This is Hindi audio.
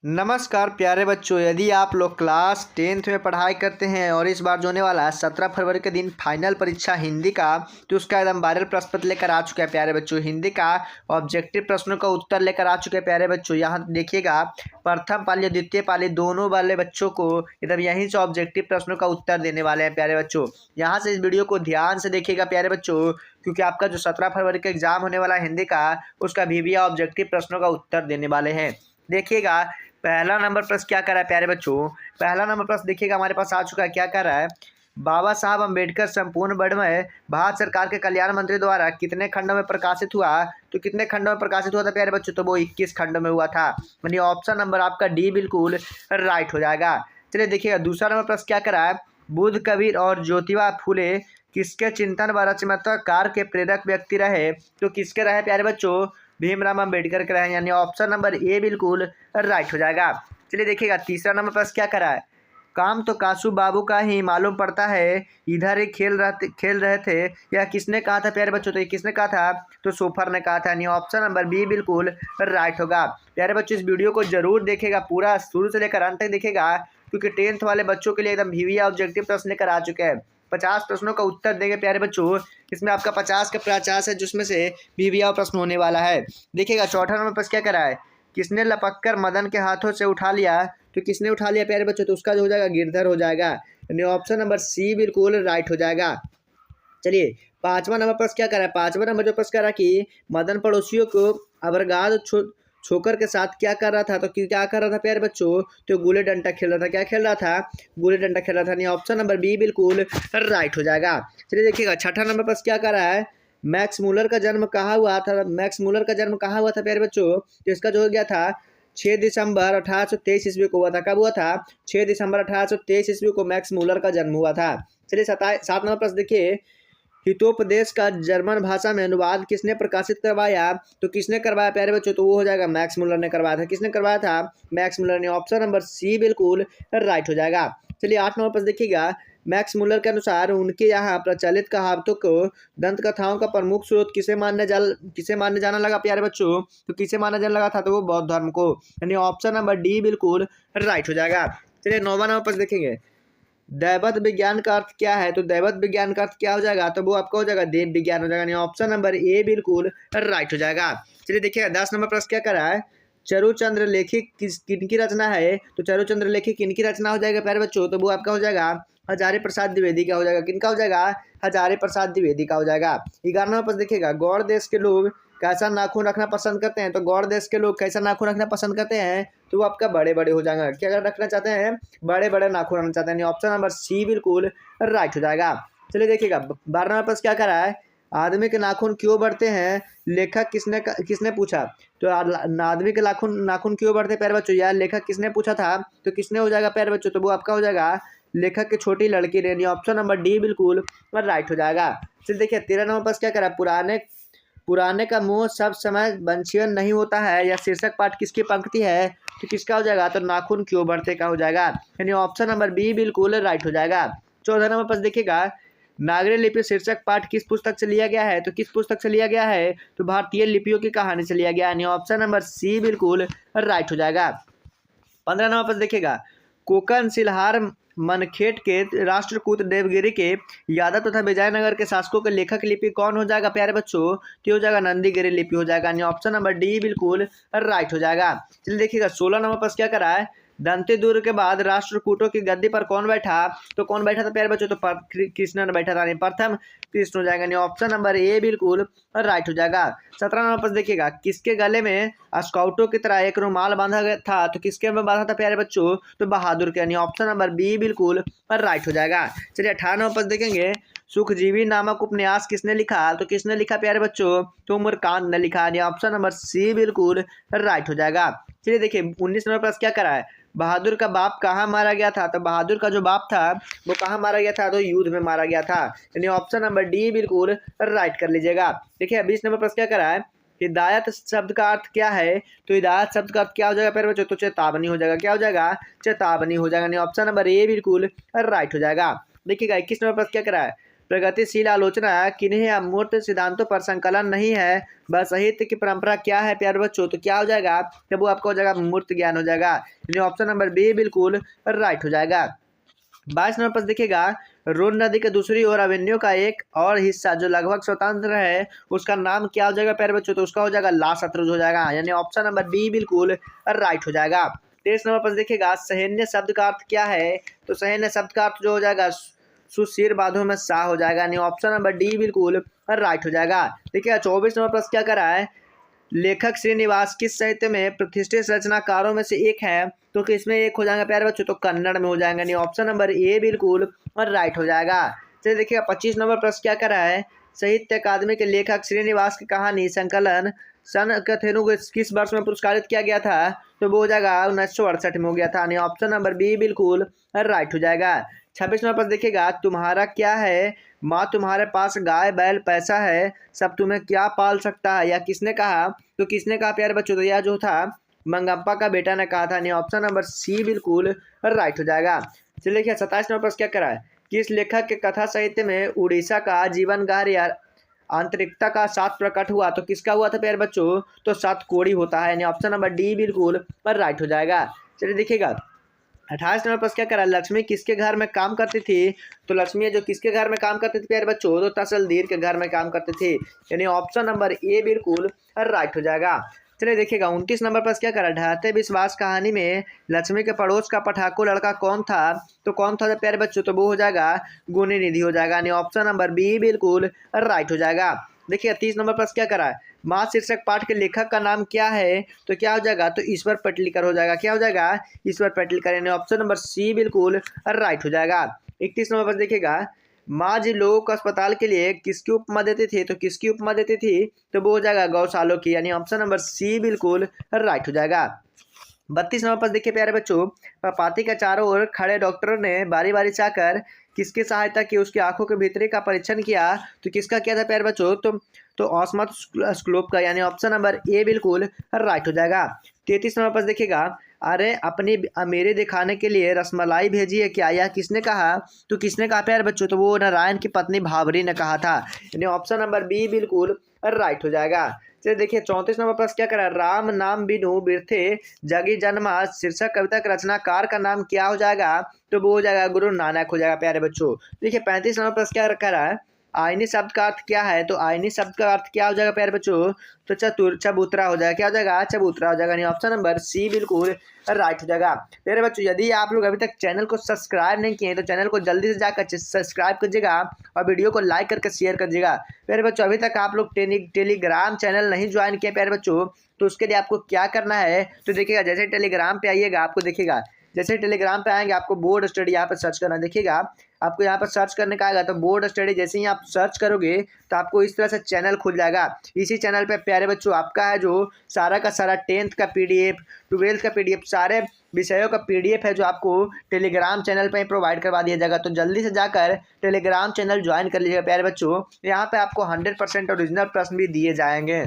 नमस्कार प्यारे बच्चों। यदि आप लोग क्लास 10th में पढ़ाई करते हैं और इस बार जो होने वाला है 17 फरवरी के दिन फाइनल परीक्षा हिंदी का, तो उसका एकदम वायरल प्रश्न पत्र लेकर आ चुका है प्यारे बच्चों। हिंदी का ऑब्जेक्टिव प्रश्नों का उत्तर लेकर आ चुके हैं प्यारे बच्चों। यहाँ देखिएगा, प्रथम पाली और द्वितीय पाली दोनों वाले बच्चों को एकदम यहीं से ऑब्जेक्टिव प्रश्नों का उत्तर देने वाले हैं प्यारे बच्चों। यहाँ से इस वीडियो को ध्यान से देखिएगा प्यारे बच्चों, क्योंकि आपका जो 17 फरवरी का एग्जाम होने वाला है हिंदी का, उसका भी ऑब्जेक्टिव प्रश्नों का उत्तर देने वाले हैं। देखिएगा, पहला नंबर प्रश्न क्या कर रहा है प्यारे बच्चों। पहला नंबर प्रश्न देखिएगा हमारे पास आ चुका है। क्या कर रहा है, बाबा साहब अम्बेडकर संपूर्ण वर्ग में भारत सरकार के कल्याण मंत्री द्वारा कितने खंडों में प्रकाशित हुआ। तो कितने खंडों में प्रकाशित हुआ था प्यारे बच्चों, तो वो 21 खंडों में हुआ था। यानी ऑप्शन नंबर आपका डी बिल्कुल राइट हो जाएगा। चलिए देखिएगा, दूसरा नंबर प्रश्न क्या कर रहा है, बुद्ध कबीर और ज्योतिबा फूले किसके चिंतन व रचनात्मक कार्य के प्रेरक व्यक्ति रहे। तो किसके रहे प्यारे बच्चों, भीमराव अम्बेडकर के रहे। यानी ऑप्शन नंबर ए बिल्कुल राइट हो जाएगा। चलिए देखिएगा, तीसरा नंबर प्रश्न क्या करा है, काम तो कासू बाबू का ही मालूम पड़ता है, इधर ही खेल रहे थे, यह किसने कहा था प्यारे बच्चों। तो ये किसने कहा था, तो सोफर ने कहा था। यानी ऑप्शन नंबर बी बिल्कुल राइट होगा। प्यारे बच्चों, इस वीडियो को जरूर देखेगा, पूरा शुरू से लेकर अंत तक देखेगा, क्योंकि 10th वाले बच्चों के लिए एकदम भी ऑब्जेक्टिव प्रश्न लेकर आ चुके हैं। 50 प्रश्नों का उत्तर देंगे प्यारे बच्चों। इसमें आपका 50 का 50 है, जिसमें से भी प्रश्न होने वाला है। देखिएगा, चौथा नंबर प्रश्न क्या करा है, किसने लपक कर मदन के हाथों से उठा लिया। तो किसने उठा लिया प्यारे बच्चों, तो उसका जो हो जाएगा गिरधर हो जाएगा। यानी ऑप्शन नंबर सी बिल्कुल राइट हो जाएगा। चलिए, पांचवा नंबर प्रश्न क्या करा है, पांचवा नंबर जो प्रश्न करा कि मदन पड़ोसियों को अवरगाद छोकर के साथ क्या कर रहा था। तो क्या कर रहा था प्यारे बच्चों, तो गुल्ली डंडा खेल रहा था। क्या खेल रहा था, गुल्ली डंडा खेल रहा था। यानी ऑप्शन नंबर बी बिल्कुल राइट हो जाएगा। चलिए देखिएगा, छठा नंबर प्रश्न क्या कर रहा है, मैक्स मूलर का जन्म कहाँ हुआ था। मैक्स मूलर का जन्म कहाँ हुआ था प्यारे बच्चों, तो इसका जो हो गया था 6 दिसंबर 1823 ईस्वी को हुआ था। कब हुआ था, 6 दिसंबर 1823 ईस्वी को मैक्स मूलर का जन्म हुआ था। चलिए, सात नंबर प्रश्न देखिए, हितोपदेश का जर्मन भाषा में अनुवाद किसने प्रकाशित करवाया। तो किसने करवाया प्यारे बच्चों, तो वो हो जाएगा मैक्स मुलर ने करवाया था। किसने करवाया था, मैक्स मुलर ने। ऑप्शन नंबर सी बिल्कुल राइट हो जाएगा। चलिए, 8 नंबर पर देखिएगा, मैक्स मुलर के अनुसार उनके यहाँ प्रचलित कहावतों को दंत कथाओं का प्रमुख स्रोत किसे मानने जाना लगा प्यारे बच्चों। तो किसे माना जाने लगा था, तो वो बौद्ध धर्म को। यानी ऑप्शन नंबर डी बिल्कुल राइट हो जाएगा। चलिए, 9वां नंबर पर देखेंगे, दैवत विज्ञान का अर्थ क्या है। तो दैवत विज्ञान का अर्थ क्या हो जाएगा, तो वो आपका हो जाएगा देव विज्ञान हो जाएगा। यानी ऑप्शन नंबर ए बिल्कुल राइट हो जाएगा। चलिए देखिएगा, 10 नंबर प्रश्न क्या करा है, चरुचंद्र लेखी किनकी रचना है। तो चरुचंद्र लेखी किनकी रचना हो जाएगा प्यारे बच्चों, तो वो आपका हो जाएगा हजारी प्रसाद द्विवेदी का हो जाएगा। किनका हो जाएगा, हजारी प्रसाद द्विवेदी का हो जाएगा। 11 नंबर प्रश्न देखिएगा, गौड़ देश के लोग कैसा नाखून रखना पसंद करते हैं। तो गौड़ देश के लोग कैसा नाखून रखना पसंद करते हैं, तो वो आपका बड़े बड़े हो जाएगा। क्या रखना चाहते हैं, बड़े बड़े नाखून रखना चाहते हैं। ऑप्शन नंबर सी बिल्कुल राइट हो जाएगा। चलिए देखिएगा, 12 नंबर प्रश्न क्या करा है, आदमी के नाखून क्यों बढ़ते हैं, लेखक किसने पूछा। तो आदमी के नाखून क्यों बढ़ते हैं प्यारे बच्चों, यार लेखक किसने पूछा था। तो किसने हो जाएगा प्यारे बच्चों, तो वो आपका हो जाएगा लेखक की छोटी लड़की ने। ऑप्शन नंबर डी बिल्कुल राइट हो जाएगा। चलिए देखिए, 13 नंबर प्रश्न क्या करा, पुराने का मुंह सब समय बंशीवन नहीं होता है, यह शीर्षक पाठ किसकी पंक्ति है। तो किसका हो जाएगा, तो नाखून क्यों बढ़ते का हो जाएगा। यानी ऑप्शन नंबर बी बिल्कुल राइट हो जाएगा। 14 नंबर प्रश्न देखिएगा, नागरी लिपि शीर्षक पाठ किस पुस्तक से लिया गया है। तो किस पुस्तक से लिया गया है, तो भारतीय लिपियों की कहानी से लिया गया। यानी ऑप्शन नंबर सी बिल्कुल राइट हो जाएगा। 15 नंबर प्रश्न देखिएगा, कोकन सिलहार मनखेट के राष्ट्रकूट देवगिरी के यादव तथा विजयनगर के शासकों के लेखक लिपि कौन हो जाएगा प्यारे बच्चों, तो हो जाएगा नंदीगिरी लिपि हो जाएगा। यानी ऑप्शन नंबर डी बिल्कुल राइट हो जाएगा। चलिए देखिएगा, 16 नंबर प्रश्न क्या करा है, दंतेदुर्ग के बाद राष्ट्रकूटों की गद्दी पर कौन बैठा। तो कौन बैठा था प्यारे बच्चों, तो कृष्ण ने बैठा था। प्रथम कृष्ण हो जाएगा। यानी ऑप्शन नंबर ए बिल्कुल राइट हो जाएगा। 17 नंबर प्रश्न देखिएगा, किसके गले में स्काउटों की तरह एक रुमाल बांधा गया था। तो किसके में बांधा था प्यारे बच्चों, तो बहादुर के। यानी ऑप्शन नंबर बी बिल्कुल राइट हो जाएगा। चलिए, 18 नंबर प्रश्न देखेंगे, सुखजीवी नामक उपन्यास किसने लिखा। तो किसने लिखा प्यारे बच्चों, तो उमरकांत ने लिखा। यानी ऑप्शन नंबर सी बिल्कुल राइट हो जाएगा। चलिए देखिए, 19 नंबर प्रश्न क्या करा है, बहादुर का बाप कहाँ मारा गया था। तो बहादुर का जो बाप था वो कहाँ मारा गया था, तो युद्ध में मारा गया था। यानी ऑप्शन नंबर डी बिल्कुल राइट कर लीजिएगा। देखिए, 20 नंबर प्रश्न क्या करा है, हिदायत शब्द का अर्थ क्या है। तो हिदायत शब्द का अर्थ क्या हो जाएगा प्यारे बच्चों, तो चेतावनी हो जाएगा। क्या हो जाएगा, चेतावनी हो जाएगा। यानी ऑप्शन नंबर ए बिल्कुल राइट हो जाएगा। देखिएगा, 21 नंबर प्रश्न क्या करा है, प्रगतिशील आलोचना किन्हीं अमूर्त सिद्धांतों पर संकलन नहीं है, वह साहित्य की परंपरा क्या है प्यारे बच्चों? तो क्या हो जाएगा? तब वो आपका हो जाएगा मूर्त ज्ञान हो जाएगा, यानी ऑप्शन नंबर बी बिल्कुल राइट हो जाएगा। 22 नंबर पर देखिएगा, रोन नदी के दूसरी ओर एवेन्यू का एक और हिस्सा जो लगभग स्वतंत्र है, उसका नाम क्या हो जाएगा प्यारे बच्चों? तो उसका हो जाएगा ला सतलुज हो जाएगा, यानी ऑप्शन नंबर बी बिल्कुल राइट हो जाएगा। 23 नंबर पर देखिएगा, सैन्य शब्द का अर्थ क्या है? तो सैन्य शब्द का अर्थ जो हो जाएगा सुशीर बाधों में शाह हो जाएगा, यानी ऑप्शन नंबर डी बिल्कुल राइट हो जाएगा। देखिए 24 नंबर पर क्या करा है, लेखक श्रीनिवास किस साहित्य में प्रतिष्ठित रचनाकारों में से एक है? तो किसमें एक हो जाएगा प्यारे बच्चों? तो कन्नड़ में हो जाएगा, यानी ऑप्शन नंबर ए बिल्कुल और राइट हो जाएगा। चलिए देखिएगा 25 नंबर प्रश्न क्या करा है, साहित्य अकादमी के लेखक श्रीनिवास की कहानी संकलन सन कथेनु को किस वर्ष में पुरस्कारित किया गया था? तो वो हो जाएगा 1968 में हो गया था, यानी ऑप्शन नंबर बी बिल्कुल राइट हो जाएगा। 26 नंबर पर देखिएगा, तुम्हारा क्या है माँ तुम्हारे पास गाय बैल पैसा है, सब तुम्हें क्या पाल सकता है, या किसने कहा? तो किसने कहा प्यारे बच्चों? तो यह जो था मंगप्पा का बेटा ने कहा था, यानी ऑप्शन नंबर सी बिल्कुल राइट हो जाएगा। चलिए देखिए 27 नंबर पर क्या करा है, किस लेखक के कथा साहित्य में उड़ीसा का जीवन गार या आंतरिकता का साथ प्रकट हुआ? तो किसका हुआ था प्यारे बच्चों? तो सात कोड़ी होता है, यानी ऑप्शन नंबर डी बिल्कुल राइट हो जाएगा। चलिए देखिएगा 28 नंबर पर क्या करा, लक्ष्मी किसके घर में काम करती थी? तो लक्ष्मी जो किसके घर में काम करती थी प्यारे बच्चों? तो तसलदीर के घर में काम करती थी, यानी ऑप्शन नंबर ए बिल्कुल राइट हो जाएगा। चलिए देखिएगा 29 नंबर पर क्या करा, ढहते विश्वास कहानी में लक्ष्मी के पड़ोस का पठाको लड़का कौन था? तो कौन था प्यारे बच्चों? तो वो हो जाएगा गुणी निधि हो जाएगा, यानी ऑप्शन नंबर बी बिल्कुल राइट हो जाएगा। देखिए 30 नंबर पर क्या करा है, माँ शीर्षक पाठ के लेखक का नाम क्या है? तो क्या हो जाएगा? तो ईश्वर पेटलीकर हो जाएगा। क्या हो जाएगा? ईश्वर पेटलीकर, यानी ऑप्शन नंबर सी बिल्कुल राइट हो जाएगा। 31 नंबर पर देखिएगा, माँ जी लोगों को अस्पताल के लिए किसकी उपमा देती थी? तो किसकी उपमा देती थी? तो वो हो जाएगा गौशालों की, यानी ऑप्शन नंबर सी बिल्कुल राइट हो जाएगा। 32 नंबर पर देखिए प्यारे बच्चों, पाती के चारों ओर खड़े डॉक्टरों ने बारी बारी से आकर किसकी सहायता की? उसकी आंखों के भीतरी का परीक्षण किया। तो किसका किया था प्यारे बच्चों? तो ऑस्मत स्क्लोप का, यानी ऑप्शन नंबर ए बिल्कुल राइट हो जाएगा। 33 नंबर पर देखिएगा, अरे अपनी अमीरी दिखाने के लिए रसमलाई भेजी है क्या? यह किसने कहा? तो किसने कहा प्यारे बच्चों? तो वो नारायण की पत्नी भावरी ने कहा था, यानी ऑप्शन नंबर बी बिल्कुल राइट हो जाएगा। चलिए देखिए 34 नंबर पर क्या करा, राम नाम बिनु बिरथे जगी जन्मा शीर्षक कविता के रचनाकार का नाम क्या हो जाएगा? तो वो हो जाएगा गुरु नानक हो जाएगा प्यारे बच्चों। देखिए 35 नंबर पर क्या रखा रहा है, आईनी शब्द का अर्थ क्या है? तो आईनी शब्द का अर्थ क्या हो जाएगा प्यारे बच्चों? तो चबूतरा हो जाएगा। क्या हो जाएगा? चबूतरा हो जाएगा, यानी ऑप्शन नंबर सी बिल्कुल राइट हो जाएगा। प्यारे बच्चों यदि आप लोग अभी तक चैनल को सब्सक्राइब नहीं किए तो चैनल को जल्दी से जाकर सब्सक्राइब कीजिएगा और वीडियो को लाइक करके शेयर कीजिएगा। प्यारे बच्चों अभी तक आप लोग टेलीग्राम चैनल नहीं ज्वाइन किए प्यारे बच्चों, तो उसके लिए आपको क्या करना है? तो देखिएगा जैसे टेलीग्राम पे आइएगा, आपको देखिएगा जैसे टेलीग्राम पे आएंगे आपको बोर्ड स्टडी यहाँ पर सर्च करना, देखिएगा आपको यहाँ पर सर्च करने का आएगा, तो बोर्ड स्टडी जैसे ही आप सर्च करोगे तो आपको इस तरह से चैनल खुल जाएगा। इसी चैनल पे प्यारे बच्चों आपका है जो सारा का सारा 10th का PDF 12th का PDF सारे विषयों का PDF है जो आपको टेलीग्राम चैनल पे प्रोवाइड करवा दिया जाएगा। तो जल्दी से जाकर टेलीग्राम चैनल ज्वाइन कर लीजिएगा प्यारे बच्चों, यहाँ पे आपको 100% ओरिजिनल प्रश्न भी दिए जाएंगे।